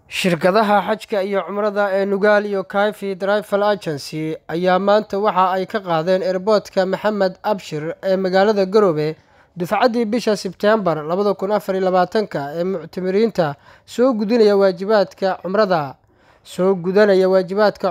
shirkadaha xajka iyo cumrada ee Nugaal iyo Kaifi Travel Agency ayaa maanta waxa ay ka qaadeen airportka Maxamed Abshir ee magaalada Garowe dufcadii bisha Sebtembar 2024 ee muctamiriinta soo gudanaya waajibaadka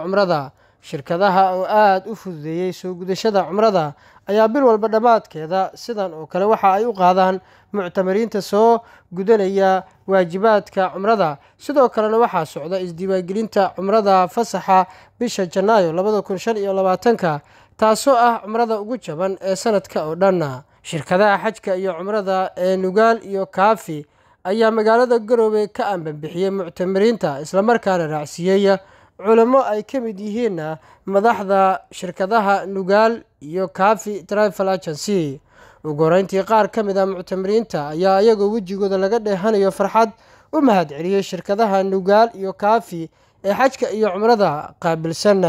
cumrada shirkadaha oo aad u fududeeyay soo gudashada cumrada ayaa bil walba dhamaadkeeda sidan oo kale waxa ay u qaadaan muctamiriinta soo gudanaya waajibaadka cumrada sidoo kalena waxaa socda isdiiwaangelinta cumrada fasaxa bisha Janaayo 2025 taasoo ah cumrada ugu jaban ee sanadka oo dhan shirkadaha xajka iyo cumrada ee Nugaal iyo Kaifi ayaa magaalada Garowe ka anbixiyay muctamiriinta isla markaana raacsiiyay culamo ay ka mid yihiin madaxda shirkadaha Nugaal iyo Kaifi Travel Agency ugu horeyntii qaar ka mid ah muctamiriinta ayaa iyagoo wajigooda laga dheehanayo farxad u mahad celiyay shirkadaha Nugaal iyo Kaifi ee xajka iyo cumrada qaabilsan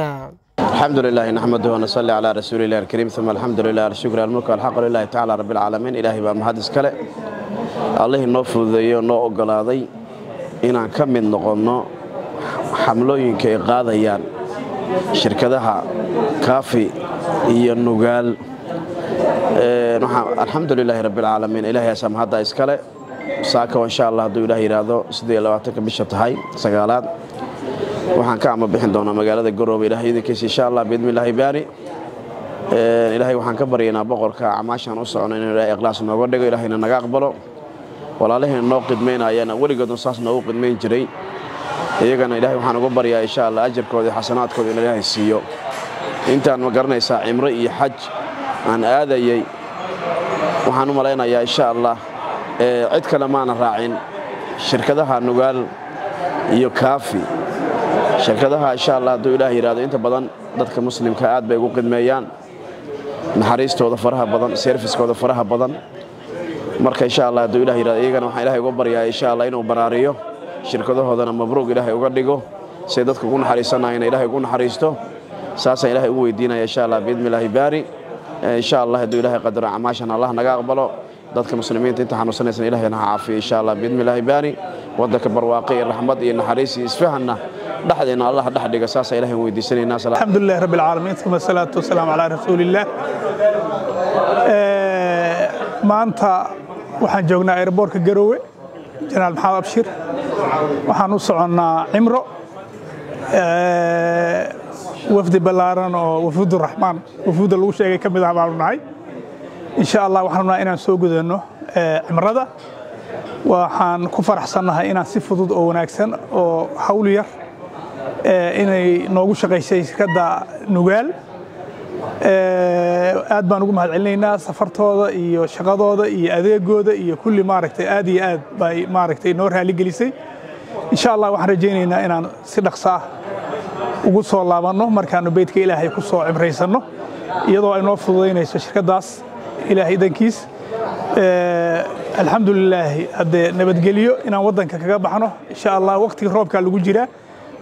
الحمد لله نحمده ونصلي على رسول الله الكريم ثم الحمد لله الشكر الملك والحق لله تعالى رب العالمين إلهي بمحدث كله الله نوفذيو نو اوغلاداي inaan ka mid noqono xamlooyinka ay qaadayaan shirkadaha Kaifi iyo Nugaal alxamdulilaahi rabbil caalamiin ilaahay samahada iskale saaka insha Allah haduu ilaahay yiraahdo 28 bisha tahay sagaalaad waxaan ka ama bixin doonaa magaalada Garowe ilaahay idinkiisa insha Allah biidmilaahi baari ilaahay waxaan ka baryaynaa boqorka amaashan u socono inuu ilaahay ikhlaas nooga dhigo ilaahayna naga aqbalo walaalaheen noo qidmeynayana waligood saas noogu qidmeyn jiray iyagana ilaahay waxaan ugu baryaa insha Allah ajirkooda xasanaadkooda ilaahay siiyo intaan ma garanaysaa cimro iyo xaj aan aadayay waxaan u maleynayaa insha Allah cid kale maana raacin shirkadaha Nugaal iyo Kaifi shirkadaha insha Allah haduu ilaahay yiraahdo inta badan dadka muslimka aad bay ugu qidmeeyaan naxariistooda faraha badan service-kooda faraha badan marka insha Allah haduu ilaahay yiraahdo iyagana waxaan ilaahay ugu baryaa insha Allah inuu baraariyo shirkadahoodana mabruuq ilaahay uga dhigo si dadku ugu naxariisanayna ilaahay ugu naxariisto saasa ilaahay ugu weydiinaya insha Allah biidmilaahi baari insha Allah haduu ilaahay qadaro amaashan Allah naga aqbalo dadka muslimiinta inta xanuunsanaysan ilaahay na caafiyo insha Allah biidmilaahi baari wadaka barwaaqi rahmad iyo naxariis isfahanna dhaxdeena Allah dhaxdhiga saasa ilaahay weydiisanayna alxamdulillaah rabbil caalamiin thumma salaatu wassalaam ala rasuulillah maanta waxaan joognaa airportka Garowe Janaal Maxamed Abshir waxaan u soconaa cimro wafdi balaaran oo wafuudur rahmaan wafuud lagu sheegay kamid ah baan nahay insha Allah waxaan rabnaa inaan soo gudano cimrada waxaan ku faraxsanahay inaan si fudud oo wanaagsan oo hawl yar inay noogu shaqeysay shirkadda Nugaal aad baan ugu mahad celinaynaa safartooda iyo shaqadooda iyo adeegooda iyo kulli maaragtay aad iyo aad bay maaragtay noo raali gelisay insha Allah waxaan rajaynaynaa inaan si dhaqso ah ugu soo laabano markaan beedka Ilaahay ku soo cimreysano iyadoo ay noo fududeynayso shirkadaas Ilaahay dankiis alxamdulillah hadda nabadgeliyo inaan wadanka kaga baxno insha Allah waqtiga roobka lagu jira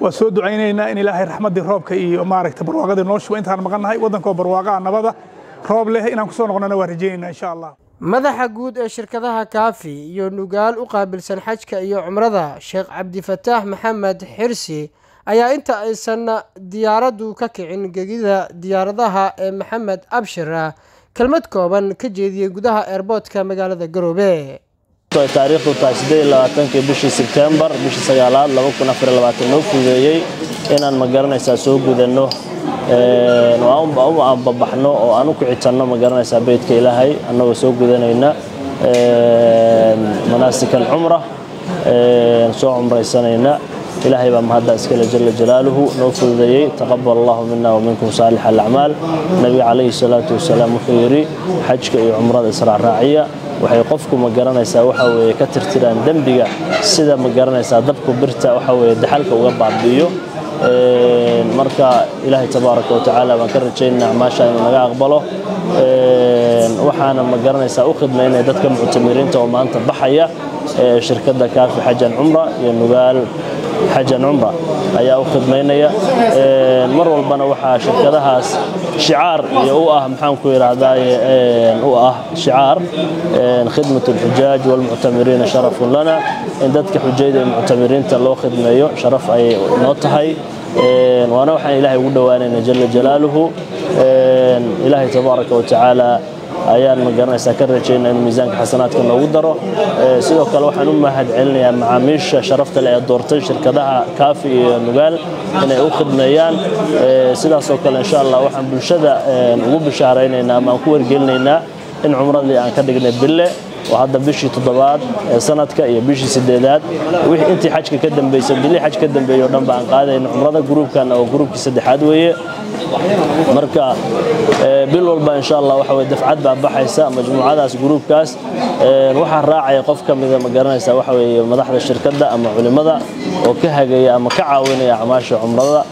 waa soo ducaynaynaa in Ilaahay raxmadii roobka iyo maaragtay barwaaqada noo shubo intaan maqanahay wadanka barwaaqa nabada roob leh inaan ku soo noqonana waa rajaynaynaa insha Allah madaxa guud ee shirkadaha Kaifi iyo Nugaal u qaabilsan xajka iyo cumrada Sheekh Cabdi Fataax Maxamed Xirsi ayaa inta aysan diyaaradu ka kicin gegida diyaaradaha ee Maxamed Abshir kalmad kooban ka jeediyay gudaha airportka magaalada Garowe taariikhdu tahay 28 bishii Sebtembar bishii sagaalaad 2024 noo fudeeyay inaan ma garanaysaa soo gudano aan babaxno oo aan u kicitano ma garanaysaa beedka Ilaahay anagoo soo gudanayna manaasikal umra soo umraysanayna إلهي بمهدا إسكال جل جلاله نوفذي تقبل الله منا ومنكم صالح الأعمال النبي عليه الصلاة والسلام خيري حجك عمرة إسراء راعية وحيقفكم مقارنة يساوحا ويكتر تيران دنبقى سيدا مقارنة يسادبكم برتا وحاوي دحالك وقبع بيو مركا إلهي تبارك وتعالى ما كرر شيء ما شاء الله أقبله وحانا مقارنة يساوخد ما إنه يددك معتمرين وما أنت بحية شركة كافي حجا عمرة ينقال حج عمرة أيها خدمينيا مر والبنا وحا شركتهاس شعار يوه محنكو يراداي شعار خدمة الحجاج والمعتمرين شرف لنا إن دتك حجيد المعتمرين تلو خدميو شرف أي نوتهاي وأنا وحن إلهي ودواننا جل جلاله إلهي تبارك وتعالى ayaan ma garanaysaa ka rajaynaa in miisaanka xasanaadka loogu daro sidoo kale waxaan u mahad celinayaa macaamiisha sharafta leh ee doortay shirkadaha Kaafi iyo Nugaal inay u khidmeeyaan sidaas oo kale insha Allah waxaan bulshada ugu bishaareynaa ama ku wargelinaynaa in umradii aan ka dhignay bille وهذا بشي تضباط سنتك يا بشي سدادات وإنتي أنت حاجك كدم بيسبلي حاجك كدم بيودن بان قاعدة إن عمرنا جروب كان أو جروب كسدحات ويا مركا بالوالبا إن شاء الله وحوي دفعات بحيسة مجموعة ناس جروب كاس وحى الراعي قف كم إذا ما قرنا يسوي وحوي مدح الشركة ده أما علماء وكهجة أما كعاون يا عماش عمرنا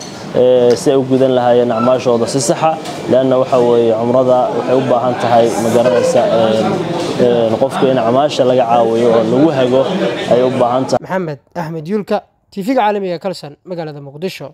سيوجدن لها ينعماش وضع الصحة لأنه وحوي عمرنا وحوبها أنت هاي ما قرنا نقف كأن عماش لقى عاوي ولوهجه أيوبها أنت محمد أحمد يولكا تيفيق عالمية كلسن مقالة مقدشو.